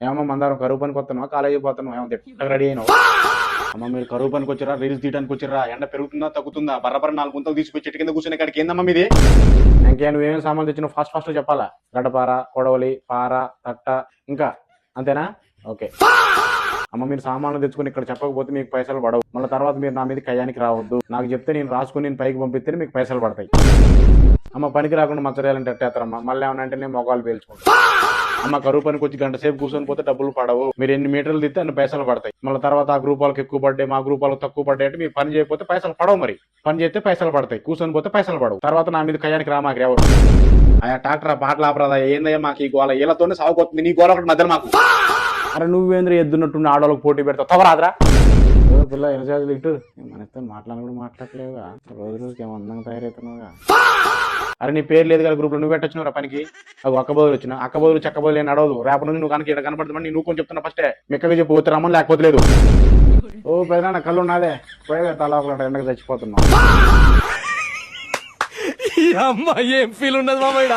ఏమో మందారం కరువు పనికి వస్తున్నావా కాలేజీ పోతున్నావు ఏమో తిట్టకు రెడీ అయినావు. అమ్మ మీరు కరువు పనికి వచ్చిరా రీల్స్ తీయడానికి వచ్చిరా ఎండ పెరుగుతుందా తగ్గుతుందా బర్రబర్ర 4 గుంతలు తీసుకొచ్చి చెట్టు కింద కూర్చునే కాడికి ఏందమ్మా మీది? ఇంకే నువ్వేం సామాన్ తెచ్చినావు ఫాస్ట్ చెప్పాలా. గడపార కొడవలి పార తట్ట ఇంకా అంతేనా? ఓకే అమ్మ మీరు సామాన్లు తెచ్చుకుని ఇక్కడ చెప్పకపోతే మీకు పైసలు పడవు. మళ్ళీ తర్వాత మీరు నా మీద కయ్యానికి రావద్దు. నాకు చెప్తే నేను రాసుకుని నేను పైకి పంపిస్తే మీకు పైసలు పడతాయి. అమ్మ పనికి రాకుండా మచ్చరేయాలంటే ఎట్టేస్తారమ్మా. మళ్ళీ ఏమన్నా అంటే నేను మొగాలు పేల్చుకుంటాను. అమ్మ కరువు పనికి వచ్చి గంట సేపు కూర్చొని పోతే డబ్బులు పడవు. మీరు ఎన్ని మీటర్లు తిస్తే అన్ని పైసలు పడతాయి. మళ్ళీ తర్వాత ఆ గ్రూప్ వాళ్ళకి ఎక్కువ పడ్డాయి మా గ్రూప్ వాళ్ళకి తక్కువ పడ్డాయి అంటే మీరు పని చేయకపోతే పైసలు పడవు. మరి పని చేస్తే పైసలు పడతాయి కూర్చొని పోతే పైసలు పడవు. తర్వాత నా మీద కయ్యానికి రా మాకు ఎవరు ఆయా డాక్టర్ పాటలు ఆపరాదా ఏందయ్యా మాకు ఈ గోల వీళ్ళతోనే సాగుపోతుంది. నీ గోల ఒకటి మధ్యలో మాకు. అరే నువ్వేంద్ర ఎద్దున్నట్టు ఆడవాళ్ళకి పోటీ పెడతావు తవరాదరా పిల్ల ఎనజాజులు ఇటు మనతో మాట్లాడి మాట్లాడలేవుగా రోజుకి ఏమో అందంగా తయారవుతున్నావుగా. అరే నీ పేరు లేదు కదా గ్రూప్ లో నువ్వు పెట్టొచ్చినరా పనికి. అది అక్క బదులు వచ్చిన అక్క బదులు చెక్క బదులు నేను అడవదు. రేపటి నుంచి నువ్వు కనుక ఇక్కడ కనపడుతుంది నువ్వు కొంచెం చెప్తున్నా ఫస్టే మెక్కగా చెప్పి పోతే రమ్మని లేకపోతే లేదు. ఓ పెదనా కళ్ళు ఉన్నదే పోయే తలాపలంట ఎండకు చచ్చిపోతున్నావు. అమ్మాయి ఏం ఫీల్ ఉన్నది మామయ్య.